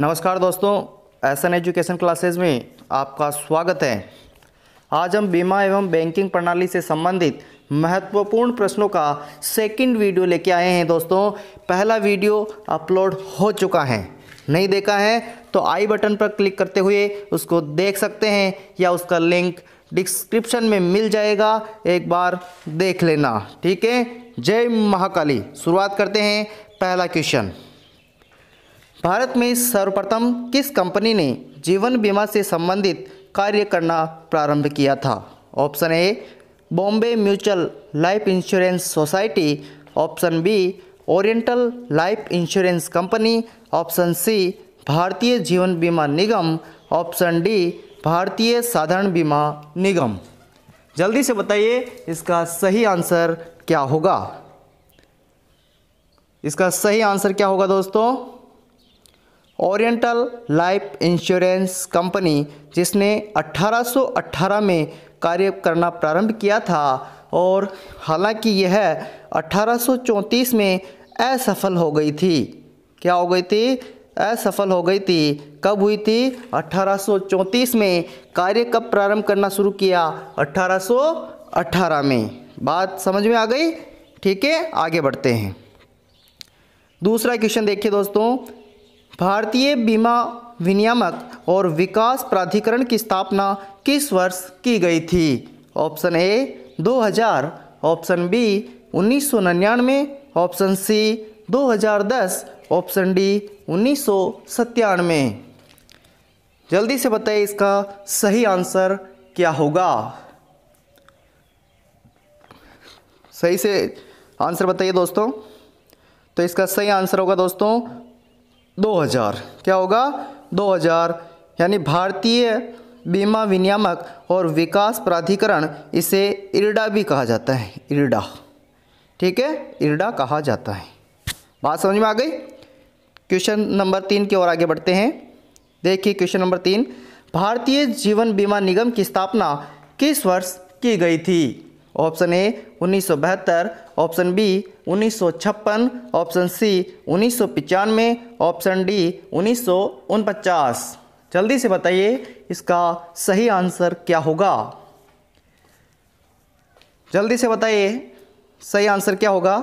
नमस्कार दोस्तों, SN education classes में आपका स्वागत है। आज हम बीमा एवं बैंकिंग प्रणाली से संबंधित महत्वपूर्ण प्रश्नों का सेकंड वीडियो लेके आए हैं। दोस्तों, पहला वीडियो अपलोड हो चुका है, नहीं देखा है तो आई बटन पर क्लिक करते हुए उसको देख सकते हैं या उसका लिंक डिस्क्रिप्शन में मिल जाएगा, एक बार देख लेना। ठीक है, जय महाकाली। शुरुआत करते हैं। पहला क्वेश्चन, भारत में सर्वप्रथम किस कंपनी ने जीवन बीमा से संबंधित कार्य करना प्रारंभ किया था? Option A Bombay mutual life insurance society, option B oriental life insurance company, option C Bharatiya Jeevan बीमा निगम, ऑप्शन डी भारतीय साधारण बीमा निगम। जल्दी से बताइए इसका सही आंसर क्या होगा। इसका सही आंसर क्या होगा दोस्तों? ओरिएंटल लाइफ इंश्योरेंस कंपनी, जिसने 1818 में कार्य करना प्रारंभ किया था और हालांकि यह 1834 में असफल हो गई थी। क्या हो गई थी? असफल हो गई थी। कब हुई थी? 1834 में। कार्य कब प्रारंभ करना शुरू किया? 1818 में। बात समझ में आ गई? ठीक है, आगे बढ़ते हैं। दूसरा क्वेश्चन देखिए दोस्तों, भारतीय बीमा विनियामक और विकास प्राधिकरण की स्थापना किस वर्ष की गई थी? Option A 2000, option B 1999, option C 2010, option D 1997। जल्दी से बताइए इसका सही आंसर क्या होगा। सही से आंसर बताइए दोस्तों। तो इसका सही आंसर होगा दोस्तों 2000। क्या होगा? 2000, यानी भारतीय बीमा विनियामक और विकास प्राधिकरण, इसे इरडा भी कहा जाता है। इरडा, ठीक है, इरडा कहा जाता है। बात समझ में आ गई? क्वेश्चन नंबर 3 की ओर आगे बढ़ते हैं। देखिए क्वेश्चन नंबर 3, भारतीय जीवन बीमा निगम की स्थापना किस वर्ष की गई थी? Option A 1972, option B 1956, option C 1995, option D 1949। जल्दी से बताइए इसका सही आंसर क्या होगा। जल्दी से बताइए सही आंसर क्या होगा।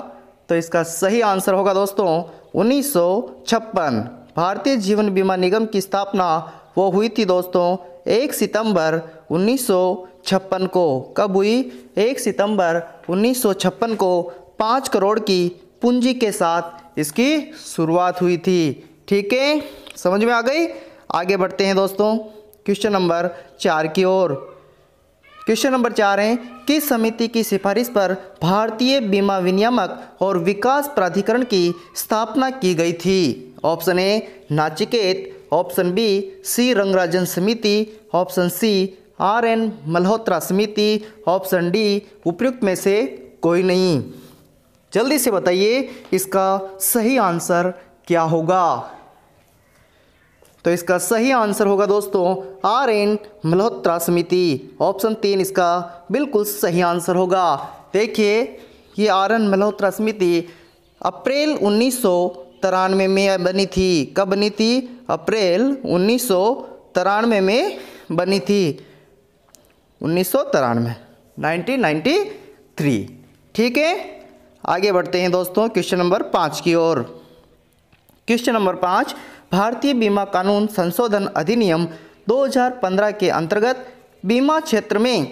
तो इसका सही आंसर होगा दोस्तों 1956। भारतीय जीवन बीमा निगम की स्थापना वो हुई थी दोस्तों 1 सितंबर 1956 को। कब हुई? 1 सितंबर 1956 को 5 करोड़ की पूंजी के साथ इसकी शुरुआत हुई थी। ठीक है, समझ में आ गई? आगे बढ़ते हैं दोस्तों क्वेश्चन नंबर 4 की ओर। क्वेश्चन नंबर 4 है, किस समिति की सिफारिश पर भारतीय बीमा विनियामक और विकास प्राधिकरण की स्थापना की गई थी? Option A Nachiket, option B C Rangarajan समिति, ऑप्शन सी RN मल्होत्रा समिति, ऑप्शन डी उपयुक्त में से कोई नहीं। जल्दी से बताइए इसका सही आंसर क्या होगा। तो इसका सही आंसर होगा दोस्तों RN मल्होत्रा समिति। ऑप्शन 3 इसका बिल्कुल सही आंसर होगा। देखिए ये RN मल्होत्रा समिति अप्रैल 1993 में बनी थी। कब बनी थी? अप्रैल 1993 में बनी थी। 1993, 1993। ठीक है, आगे बढ़ते हैं दोस्तों क्वेश्चन नंबर 5 की ओर। क्वेश्चन नंबर 5, भारतीय बीमा कानून संशोधन अधिनियम 2015 के अंतर्गत बीमा क्षेत्र में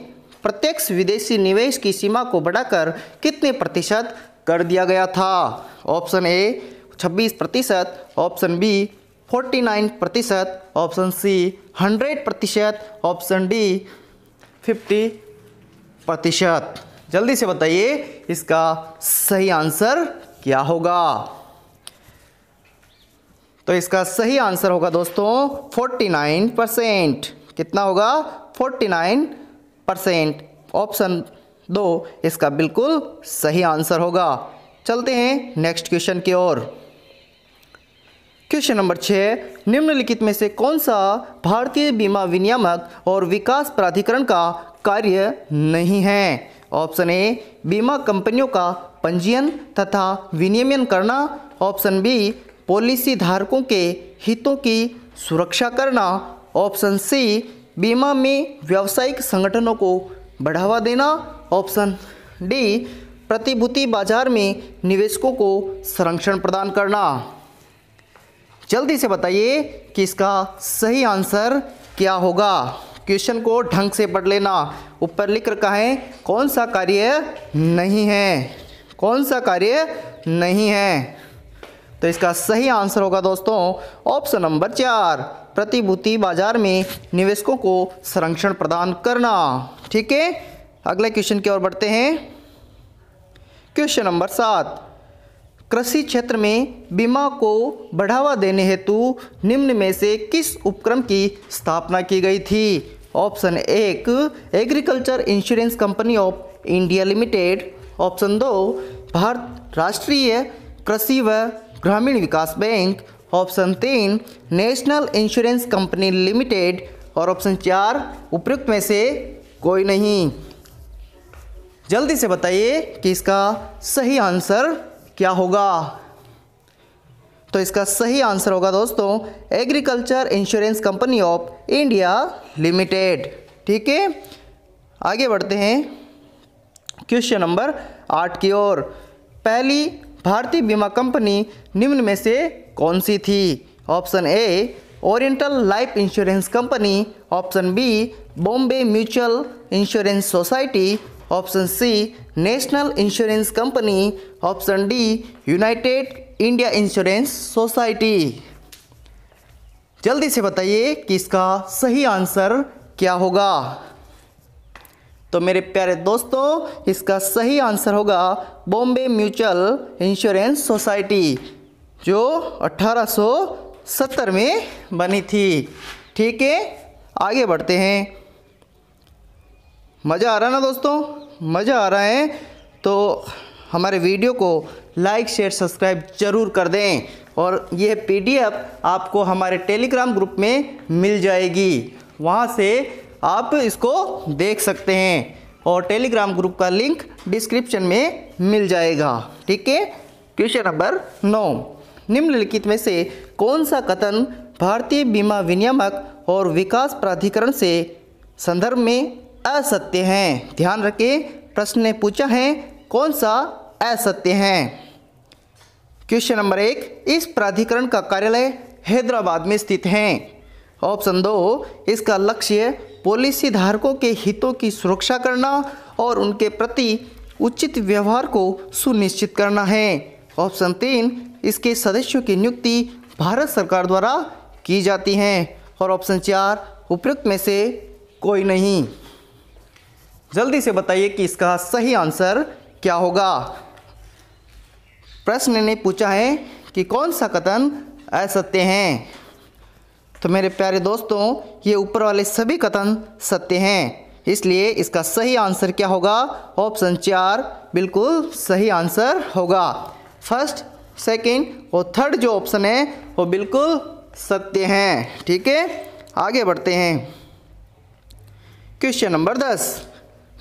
प्रत्यक्ष विदेशी निवेश की सीमा को बढ़ाकर कितने प्रतिशत कर दिया गया था? Option A 26%, option B 49%, option C 100%, option D 50%। जल्दी से बताइए इसका सही आंसर क्या होगा। तो इसका सही आंसर होगा दोस्तों 49%। कितना होगा? 49%। ऑप्शन 2 इसका बिल्कुल सही आंसर होगा। चलते हैं नेक्स्ट क्वेश्चन की ओर। क्वेश्चन नंबर 6, निम्नलिखित में से कौन सा भारतीय बीमा विनियामक और विकास प्राधिकरण का कार्य नहीं है? ऑप्शन ए बीमा कंपनियों का पंजीयन तथा विनियमन करना, ऑप्शन बी पॉलिसी धारकों के हितों की सुरक्षा करना। ऑप्शन सी, बीमा में व्यावसायिक संगठनों को बढ़ावा देना। ऑप्शन डी, प्रतिभूति बाजार में निवेशकों को संरक्षण प्रदान करना। जल्दी से बताइए कि इसका सही आंसर क्या होगा। क्वेश्चन को ढंग से पढ़ लेना। ऊपर लिख रखा है कौन सा कार्य नहीं है, कौन सा कार्य नहीं है। तो इसका सही आंसर होगा दोस्तों ऑप्शन नंबर 4, प्रतिभूति बाजार में निवेशकों को संरक्षण प्रदान करना। ठीक है, अगले क्वेश्चन की ओर बढ़ते हैं। क्वेश्चन नंबर 7, कृषि क्षेत्र में बीमा को बढ़ावा देने हेतु निम्न में से किस उपक्रम की स्थापना की गई थी। Option 1, agriculture insurance company of India limited. Option 2, Bharat राष्ट्रीय कृषि व ग्रामीण विकास bank. Option 3, national insurance company limited. और ऑप्शन 4, उपयुक्त में से कोई नहीं। जल्दी से बताइए कि इसका सही आंसर क्या होगा। तो इसका सही आंसर होगा दोस्तों agriculture insurance company of India limited. ठीक है, आगे बढ़ते हैं क्वेश्चन नंबर 8 की ओर। पहली भारतीय बीमा कंपनी निम्न में से कौन सी थी। Option A, oriental life insurance company. Option B, Bombay mutual insurance society. Option C, national insurance company. Option D, united India insurance society. जल्दी से बताइए कि इसका सही आंसर क्या होगा। तो मेरे प्यारे दोस्तों इसका सही आंसर होगा बॉम्बे म्यूचुअल इंश्योरेंस सोसाइटी, जो 1870 में बनी थी। ठीक है, आगे बढ़ते हैं। मज़ा आ रहा ना दोस्तों, मज़ा आ रहा है तो हमारे वीडियो को लाइक शेयर सब्सक्राइब जरूर कर दें। और यह पीडीएफ आपको हमारे टेलीग्राम ग्रुप में मिल जाएगी, वहाँ से आप इसको देख सकते हैं और टेलीग्राम ग्रुप का लिंक डिस्क्रिप्शन में मिल जाएगा। ठीक है, क्वेश्चन नंबर 9, निम्नलिखित में से कौन सा कथन भारतीय बीमा विनियामक और विकास प्राधिकरण से संदर्भ में असत्य हैं। ध्यान रखें, प्रश्न ने पूछा है कौन सा असत्य है। क्वेश्चन नंबर 1, इस प्राधिकरण का कार्यालय हैदराबाद में स्थित है। ऑप्शन 2, इसका लक्ष्य पॉलिसी धारकों के हितों की सुरक्षा करना और उनके प्रति उचित व्यवहार को सुनिश्चित करना है। ऑप्शन 3, इसके सदस्यों की नियुक्ति भारत सरकार द्वारा की जाती है। और ऑप्शन 4, उपयुक्त में से कोई नहीं। जल्दी से बताइए कि इसका सही आंसर क्या होगा। प्रश्न ने पूछा है कि कौन सा कथन असत्य हैं। तो मेरे प्यारे दोस्तों ये ऊपर वाले सभी कथन सत्य हैं, इसलिए इसका सही आंसर क्या होगा। ऑप्शन 4 बिल्कुल सही आंसर होगा। फर्स्ट, सेकंड और थर्ड जो ऑप्शन है वो बिल्कुल सत्य हैं। ठीक है, आगे बढ़ते हैं। क्वेश्चन नंबर 10,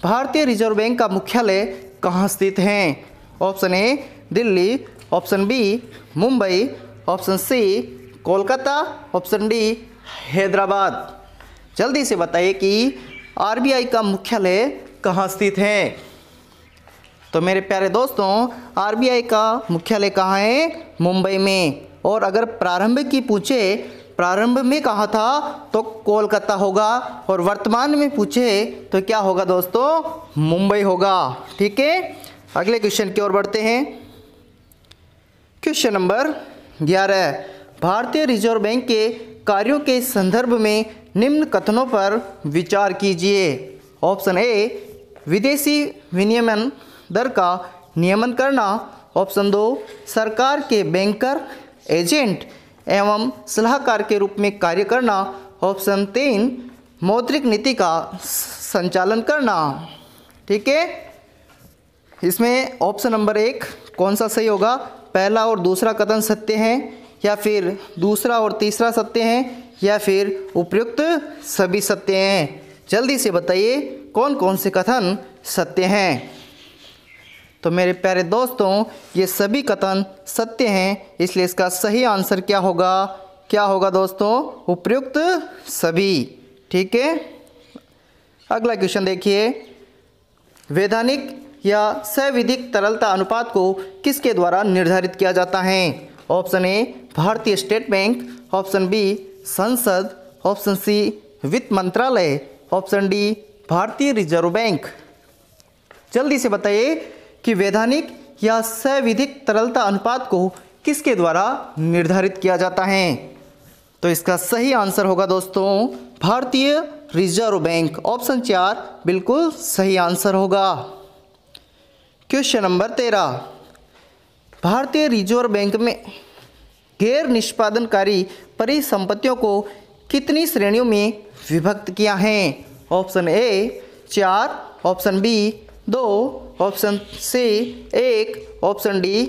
भारतीय रिजर्व बैंक का मुख्यालय कहाँ स्थित है। Option A, Delhi. Option B, Mumbai. Option C, Kolkata. Option D, Hyderabad. जल्दी से बताइए कि आरबीआई का मुख्यालय कहाँ स्थित है। तो मेरे प्यारे दोस्तों आरबीआई का मुख्यालय कहाँ है, मुंबई में। और अगर प्रारंभ की पूछे प्रारंभ में कहाँ था तो कोलकाता होगा, और वर्तमान में पूछे तो क्या होगा दोस्तों, मुंबई होगा। ठीक है, अगले क्वेश्चन की ओर बढ़ते हैं। क्वेश्चन नंबर 11, भारतीय रिजर्व बैंक के कार्यों के संदर्भ में निम्न कथनों पर विचार कीजिए। ऑप्शन ए, विदेशी विनिमय दर का नियमन करना। ऑप्शन 2, सरकार के बैंकर, एजेंट एवं सलाहकार के रूप में कार्य करना। ऑप्शन 3, मौद्रिक नीति का संचालन करना। ठीक है, इसमें ऑप्शन नंबर 1 कौन सा सही होगा। पहला और दूसरा कथन सत्य हैं, या फिर दूसरा और तीसरा सत्य हैं, या फिर उपयुक्त सभी सत्य हैं। जल्दी से बताइए कौन कौन से कथन सत्य हैं। तो मेरे प्यारे दोस्तों, ये सभी कथन सत्य हैं, इसलिए इसका सही आंसर क्या होगा? क्या होगा दोस्तों? उपयुक्त सभी। ठीक है, अगला क्वेश्चन देखिए। वैधानिक या सविधिक तरलता अनुपात को किसके द्वारा निर्धारित किया जाता है? ऑप्शन ए भारतीय स्टेट बैंक, ऑप्शन बी संसद, ऑप्शन सी वित्त मंत्रालय, ऑप्शन डी भारतीय रिजर्व बैंक। जल्दी से बताइए कि वैधानिक या सविधिक तरलता अनुपात को किसके द्वारा निर्धारित किया जाता है? तो इसका सही आंसर होगा दोस्तों भारतीय रिजर्व बैंक। ऑप्शन 4 बिल्कुल सही आंसर होगा। क्वेश्चन नंबर 13, भारतीय रिजर्व बैंक में गैर निष्पादनकारी परिसंपत्तियों को कितनी श्रेणियों में विभक्त किया है? Option A 4, option B 2, option C 1, option D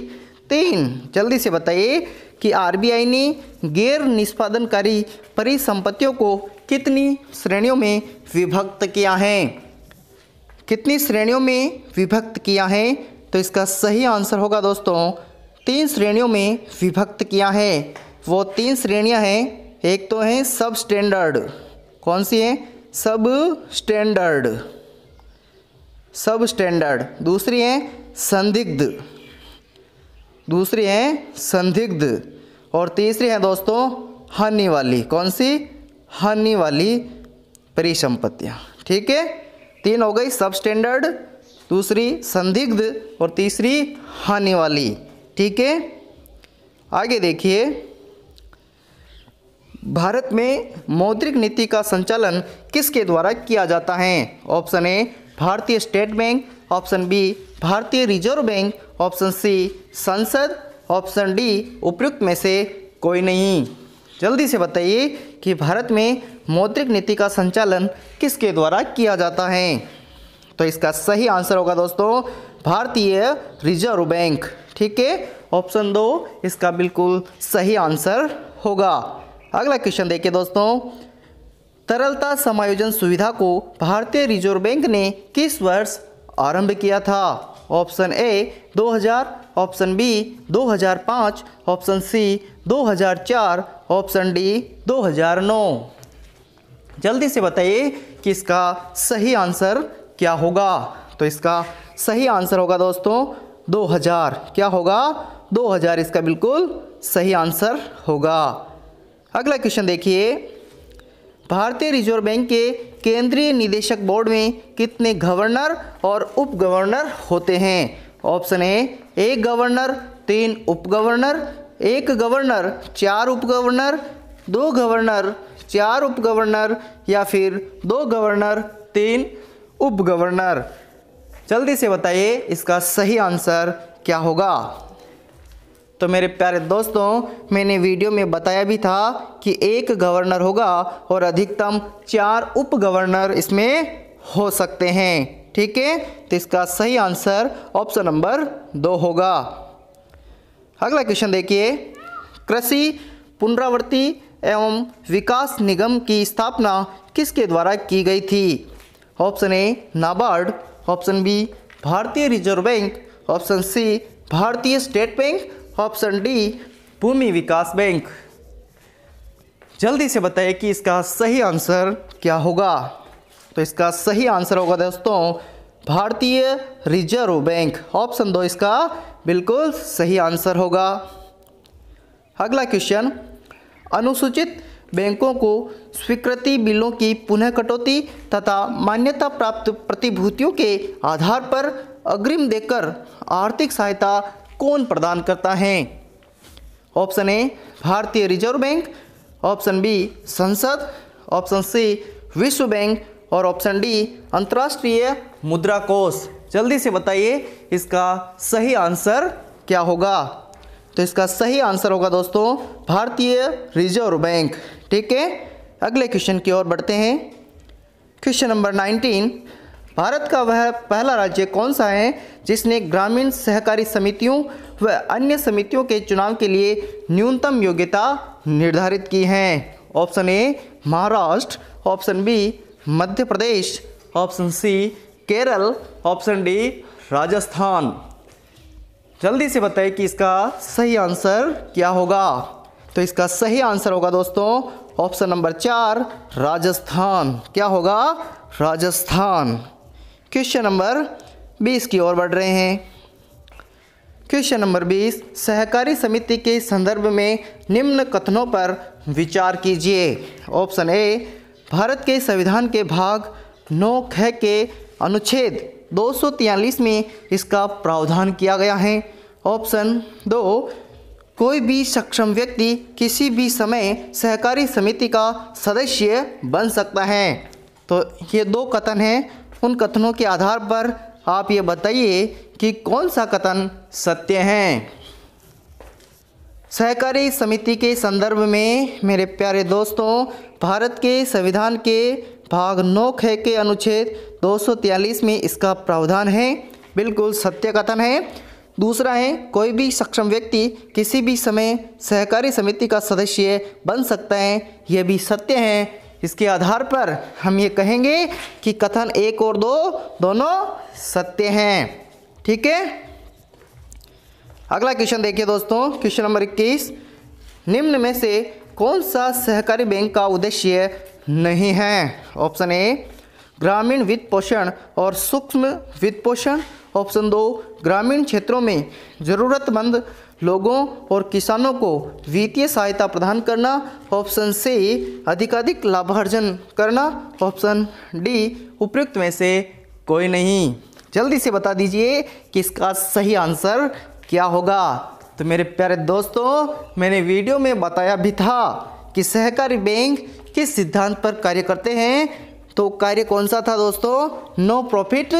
3। जल्दी से बताइए कि आरबीआई ने गैर निष्पादनकारी परिसंपत्तियों को कितनी श्रेणियों में विभक्त किया है? कितनी श्रेणियों में विभक्त किया है? तो इसका सही आंसर होगा दोस्तों 3 श्रेणियों में विभक्त किया है। वो 3 श्रेणियां हैं, एक तो है सब स्टैंडर्ड। कौन सी है? सब स्टैंडर्ड, सब स्टैंडर्ड। दूसरी है संदिग्ध, दूसरी है संदिग्ध, और तीसरी है दोस्तों हानि वाली। कौन सी? हानि वाली परिसंपत्तियाँ। ठीक है, 3 हो गई, सब स्टैंडर्ड, दूसरी संदिग्ध और तीसरी हानि वाली। ठीक है, आगे देखिए। भारत में मौद्रिक नीति का संचालन किसके द्वारा किया जाता है? ऑप्शन ए भारतीय state bank, option B Bharatiya reserve bank, option सी संसद, ऑप्शन डी उपयुक्त में से कोई नहीं। जल्दी से बताइए कि भारत में मौद्रिक नीति का संचालन किसके द्वारा किया जाता है? तो इसका सही आंसर होगा दोस्तों भारतीय रिजर्व बैंक। ठीक है, ऑप्शन 2 इसका बिल्कुल सही आंसर होगा। अगला क्वेश्चन देखिए दोस्तों। तरलता समायोजन सुविधा को भारतीय रिजर्व बैंक ने किस वर्ष आरंभ किया था? Option A 2000, option B 2005, option C 2004, option D 2009। जल्दी से बताइए कि इसका सही आंसर क्या होगा? तो इसका सही आंसर होगा दोस्तों 2000। क्या होगा? 2000 इसका बिल्कुल सही आंसर होगा। अगला क्वेश्चन देखिए। भारतीय रिजर्व बैंक के केंद्रीय निदेशक बोर्ड में कितने गवर्नर और उप गवर्नर होते हैं? ऑप्शन ए 1 गवर्नर, 3 उप गवर्नर, 1 गवर्नर, 4 उप गवर्नर, 2 गवर्नर, 4 उप गवर्नर, या फिर 2 गवर्नर, 3 उप गवर्नर। जल्दी से बताइए इसका सही आंसर क्या होगा? तो मेरे प्यारे दोस्तों, मैंने वीडियो में बताया भी था कि 1 गवर्नर होगा और अधिकतम 4 उप गवर्नर इसमें हो सकते हैं। ठीक है, तो इसका सही आंसर ऑप्शन नंबर 2 होगा। अगला क्वेश्चन देखिए। कृषि पुनरावृत्ति एवं विकास निगम की स्थापना किसके द्वारा की गई थी? Option A NABARD, option B Bharatiya reserve bank, option C भारतीय state bank, option D Bhumi Vikas bank. जल्दी से बताइए कि इसका सही आंसर क्या होगा? तो इसका सही आंसर होगा दोस्तों भारतीय रिजर्व बैंक। ऑप्शन 2 इसका बिल्कुल सही आंसर होगा। अगला क्वेश्चन। अनुसूचित बैंकों को स्वीकृति बिलों की पुनः कटौती तथा मान्यता प्राप्त प्रतिभूतियों के आधार पर अग्रिम देकर आर्थिक सहायता कौन प्रदान करता है? ऑप्शन ए भारतीय रिजर्व बैंक, ऑप्शन बी संसद, ऑप्शन सी विश्व बैंक और ऑप्शन डी अंतर्राष्ट्रीय मुद्रा कोष। जल्दी से बताइए इसका सही आंसर क्या होगा? तो इसका सही आंसर होगा दोस्तों भारतीय रिजर्व बैंक। ठीक है, अगले क्वेश्चन की ओर बढ़ते हैं। Question number 19। भारत का वह पहला राज्य कौन सा है जिसने ग्रामीण सहकारी समितियों व अन्य समितियों के चुनाव के लिए न्यूनतम योग्यता निर्धारित की है? Option A Maharashtra, option B Madhya Pradesh, option C Kerala, option D Rajasthan. जल्दी से बताइए कि इसका सही आंसर क्या होगा। तो इसका सही आंसर होगा दोस्तों ऑप्शन नंबर 4 राजस्थान। क्या होगा? राजस्थान। क्वेश्चन नंबर 20 की ओर बढ़ रहे हैं। क्वेश्चन नंबर 20, सहकारी समिति के संदर्भ में निम्न कथनों पर विचार कीजिए। ऑप्शन ए, भारत के संविधान के भाग 9 के अनुच्छेद 243 में इसका प्रावधान किया गया है। ऑप्शन 2, कोई भी सक्षम व्यक्ति किसी भी समय सहकारी समिति का सदस्य बन सकता है। तो ये 2 कथन हैं। उन कथनों के आधार पर आप ये बताइए कि कौन सा कथन सत्य है। सहकारी समिति के संदर्भ में मेरे प्यारे दोस्तों, भारत के संविधान के भाग 9 के अनुच्छेद 243 में इसका प्रावधान है। बिल्कुल सत्य कथन है। दूसरा है, कोई भी सक्षम व्यक्ति किसी भी समय सहकारी समिति का सदस्य बन सकता है। यह भी सत्य है। इसके आधार पर हम ये कहेंगे कि कथन 1 और 2 दोनों सत्य हैं। ठीक है। अगला क्वेश्चन देखिए दोस्तों, क्वेश्चन नंबर 21, निम्न में से कौन सा सहकारी बैंक का उद्देश्य नहीं है। ऑप्शन ए, ग्रामीण वित्त पोषण और सूक्ष्म वित्त पोषण। ऑप्शन 2, ग्रामीण क्षेत्रों में ज़रूरतमंद लोगों और किसानों को वित्तीय सहायता प्रदान करना। ऑप्शन सी, अधिकाधिक लाभार्जन करना। ऑप्शन डी, उपयुक्त में से कोई नहीं। जल्दी से बता दीजिए कि इसका सही आंसर क्या होगा। तो मेरे प्यारे दोस्तों, मैंने वीडियो में बताया भी था कि सहकारी बैंक किस सिद्धांत पर कार्य करते हैं। तो कार्य कौन सा था दोस्तों? नो प्रॉफिट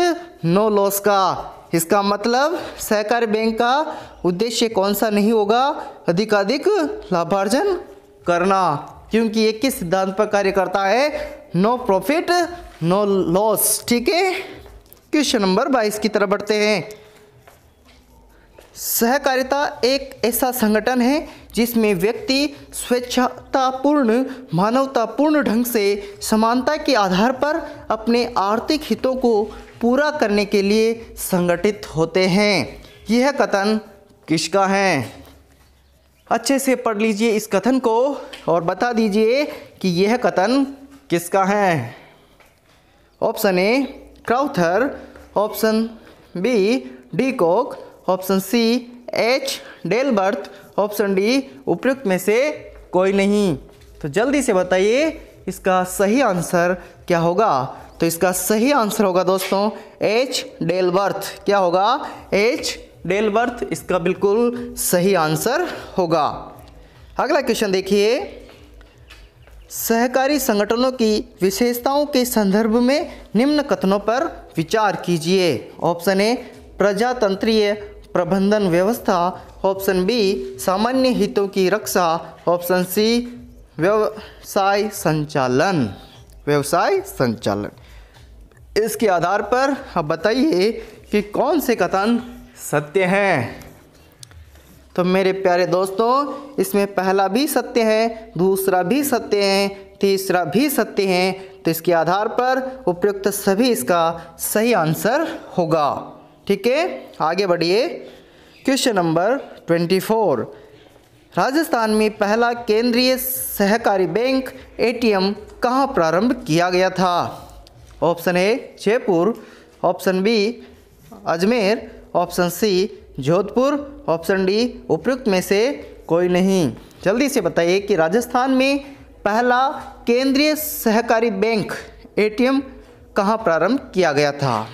नो लॉस का। इसका मतलब सहकारी बैंक का उद्देश्य कौन सा नहीं होगा? अधिकाधिक लाभार्जन करना, क्योंकि ये किस सिद्धांत पर कार्य करता है? No profit no loss. ठीक है। क्वेश्चन नंबर 22 की तरफ बढ़ते हैं। सहकारिता एक ऐसा संगठन है जिसमें व्यक्ति स्वेच्छापूर्ण मानवतापूर्ण ढंग से समानता के आधार पर अपने आर्थिक हितों को पूरा करने के लिए संगठित होते हैं। यह कथन किसका है? अच्छे से पढ़ लीजिए इस कथन को और बता दीजिए कि यह कथन किसका है। Option A, Crowther. Option B, D Cock. Option C, H Delberth. Option D, उपयुक्त में से कोई नहीं। तो जल्दी से बताइए इसका सही आंसर क्या होगा। तो इसका सही आंसर होगा दोस्तों एच डेलबर्थ। क्या होगा? एच डेलबर्थ इसका बिल्कुल सही आंसर होगा। अगला क्वेश्चन देखिए, सहकारी संगठनों की विशेषताओं के संदर्भ में निम्न कथनों पर विचार कीजिए। ऑप्शन ए, प्रजातंत्रीय प्रबंधन व्यवस्था। ऑप्शन बी, सामान्य हितों की रक्षा। ऑप्शन सी, व्यवसाय संचालन। व्यवसाय संचालन। इसके आधार पर आप बताइए कि कौन से कथन सत्य हैं। तो मेरे प्यारे दोस्तों, इसमें पहला भी सत्य है, दूसरा भी सत्य है, तीसरा भी सत्य है। तो इसके आधार पर उपयुक्त सभी इसका सही आंसर होगा। ठीक है। आगे बढ़िए। क्वेश्चन नंबर 24, राजस्थान में पहला केंद्रीय सहकारी बैंक एटीएम कहाँ प्रारंभ किया गया था। Option A, Jaipur. Option B, Ajmer. Option C, Jodhpur. Option D, उपयुक्त में से कोई नहीं। जल्दी से बताइए कि राजस्थान में पहला केंद्रीय सहकारी बैंक एटीएम कहाँ प्रारंभ किया गया था।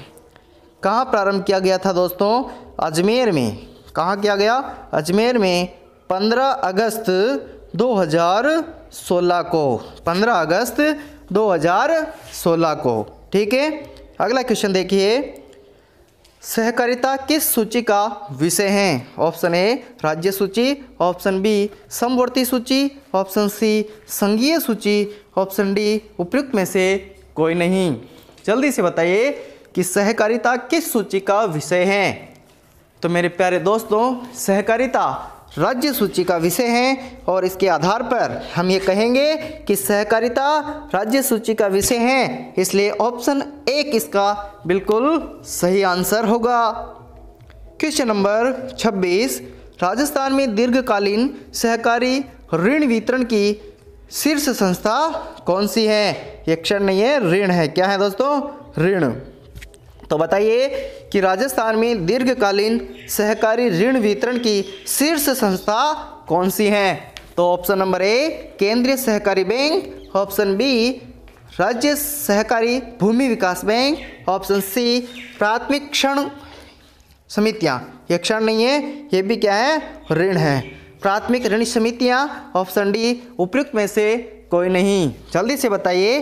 कहाँ प्रारंभ किया गया था दोस्तों? अजमेर में। कहाँ किया गया? अजमेर में 15 अगस्त 2016 को। 15 अगस्त 2016 को। ठीक है। अगला क्वेश्चन देखिए, सहकारिता किस सूची का विषय है। ऑप्शन ए, राज्य सूची। ऑप्शन बी, समवर्ती सूची। ऑप्शन सी, संघीय सूची। ऑप्शन डी, उपयुक्त में से कोई नहीं। जल्दी से बताइए कि सहकारिता किस सूची का विषय है। तो मेरे प्यारे दोस्तों, सहकारिता राज्य सूची का विषय है और इसके आधार पर हम ये कहेंगे कि सहकारिता राज्य सूची का विषय है, इसलिए ऑप्शन 1 इसका बिल्कुल सही आंसर होगा। क्वेश्चन नंबर 26, राजस्थान में दीर्घकालीन सहकारी ऋण वितरण की शीर्ष संस्था कौन सी है? ये क्षण नहीं है, ऋण है। क्या है दोस्तों? ऋण। तो बताइए कि राजस्थान में दीर्घकालीन सहकारी ऋण वितरण की शीर्ष संस्था कौन सी है? तो ऑप्शन नंबर ए केंद्रीय सहकारी बैंक, ऑप्शन बी राज्य सहकारी भूमि विकास बैंक, ऑप्शन सी प्राथमिक ऋण समितियां। ये क्षण नहीं है, ये भी क्या है? ऋण है। प्राथमिक ऋण समितियां, ऑप्शन डी उपयुक्त में से कोई नहीं। जल्दी से बताइए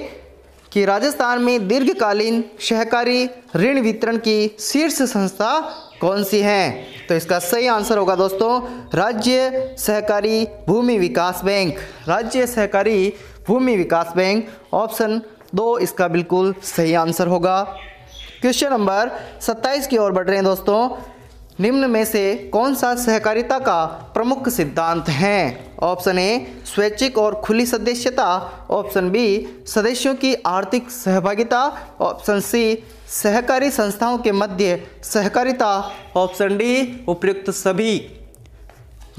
कि राजस्थान में दीर्घकालीन सहकारी ऋण वितरण की शीर्ष संस्था कौन सी है? तो इसका सही आंसर होगा दोस्तों राज्य सहकारी भूमि विकास बैंक। राज्य सहकारी भूमि विकास बैंक, ऑप्शन 2 इसका बिल्कुल सही आंसर होगा। क्वेश्चन नंबर 27 की ओर बढ़ रहे हैं दोस्तों। निम्न में से कौन सा सहकारिता का प्रमुख सिद्धांत है? ऑप्शन ए स्वैच्छिक और खुली सदस्यता, ऑप्शन बी सदस्यों की आर्थिक सहभागिता, ऑप्शन सी सहकारी संस्थाओं के मध्य सहकारिता, ऑप्शन डी उपयुक्त सभी।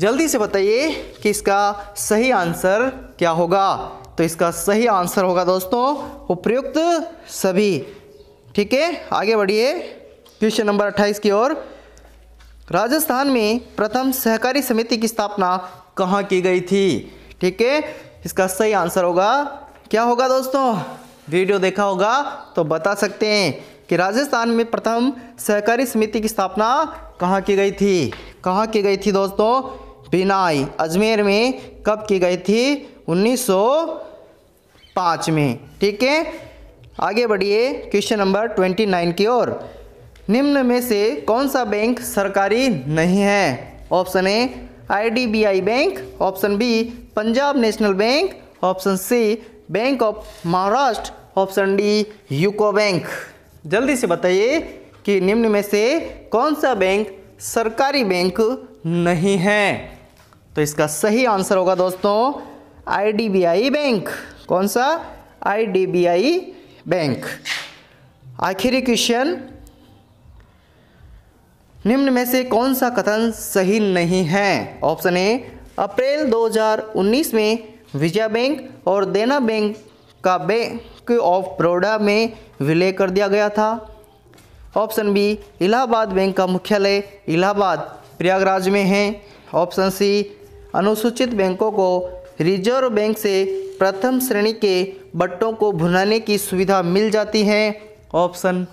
जल्दी से बताइए कि इसका सही आंसर क्या होगा? तो इसका सही आंसर होगा दोस्तों उपयुक्त सभी। ठीक है, आगे बढ़िए क्वेश्चन नंबर 28 की ओर। राजस्थान में प्रथम सहकारी समिति की स्थापना कहाँ की गई थी? ठीक है, इसका सही आंसर होगा, क्या होगा दोस्तों? वीडियो देखा होगा तो बता सकते हैं कि राजस्थान में प्रथम सहकारी समिति की स्थापना कहाँ की गई थी? कहाँ की गई थी दोस्तों? बिनाई अजमेर में। कब की गई थी? 1905 में। ठीक है, आगे बढ़िए क्वेश्चन नंबर 29 की ओर। निम्न में से कौन सा बैंक सरकारी नहीं है? Option A IDBI bank, option B Punjab national bank, option C bank of Maharashtra, option D UCO bank. जल्दी से बताइए कि निम्न में से कौन सा बैंक सरकारी बैंक नहीं है? तो इसका सही आंसर होगा दोस्तों IDBI बैंक। कौन सा? IDBI bank. आखिरी क्वेश्चन, निम्न में से कौन सा कथन सही नहीं है? ऑप्शन ए अप्रैल 2019 में विजया बैंक और देना बैंक का बैंक ऑफ बड़ौदा में विलय कर दिया गया था, ऑप्शन बी इलाहाबाद बैंक का मुख्यालय इलाहाबाद प्रयागराज में है, ऑप्शन सी अनुसूचित बैंकों को रिजर्व बैंक से प्रथम श्रेणी के बट्टों को भुनाने की सुविधा मिल जाती है, ऑप्शन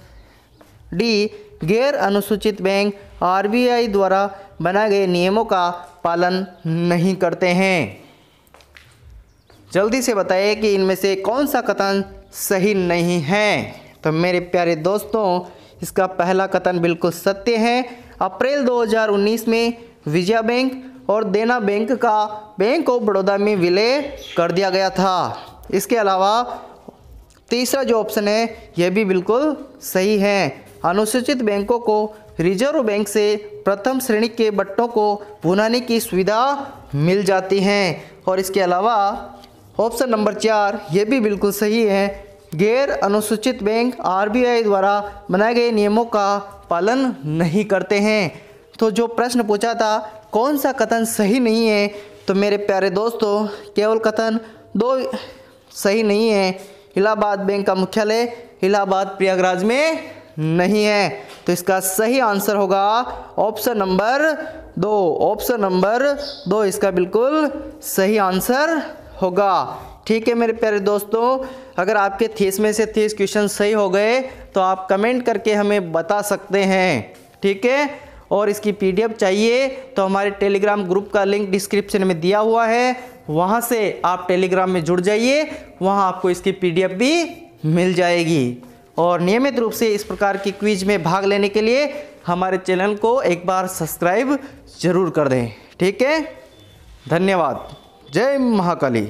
डी गैर अनुसूचित बैंक RBI द्वारा बनाए गए नियमों का पालन नहीं करते हैं। जल्दी से बताइए कि इनमें से कौन सा कथन सही नहीं है? तो मेरे प्यारे दोस्तों इसका पहला कथन बिल्कुल सत्य है। अप्रैल 2019 में विजया बैंक और देना बैंक का बैंक ऑफ बड़ौदा में विलय कर दिया गया था। इसके अलावा तीसरा जो ऑप्शन है यह भी बिल्कुल सही है। अनुसूचित बैंकों को रिजर्व बैंक से प्रथम श्रेणी के बट्टों को भुनाने की सुविधा मिल जाती है। और इसके अलावा ऑप्शन नंबर 4 ये भी बिल्कुल सही है। गैर अनुसूचित बैंक RBI द्वारा बनाए गए नियमों का पालन नहीं करते हैं। तो जो प्रश्न पूछा था कौन सा कथन सही नहीं है, तो मेरे प्यारे दोस्तों केवल कथन 2 सही नहीं है। इलाहाबाद बैंक का मुख्यालय इलाहाबाद प्रयागराज में नहीं है। तो इसका सही आंसर होगा ऑप्शन नंबर 2। ऑप्शन नंबर 2 इसका बिल्कुल सही आंसर होगा। ठीक है मेरे प्यारे दोस्तों, अगर आपके 30 में से 30 क्वेश्चन सही हो गए तो आप कमेंट करके हमें बता सकते हैं। ठीक है, और इसकी PDF चाहिए तो हमारे टेलीग्राम ग्रुप का लिंक डिस्क्रिप्शन में दिया हुआ है, वहाँ से आप टेलीग्राम में जुड़ जाइए, वहाँ आपको इसकी PDF भी मिल जाएगी। और नियमित रूप से इस प्रकार की क्विज में भाग लेने के लिए हमारे चैनल को एक बार सब्सक्राइब जरूर कर दें। ठीक है, धन्यवाद। जय महाकाली।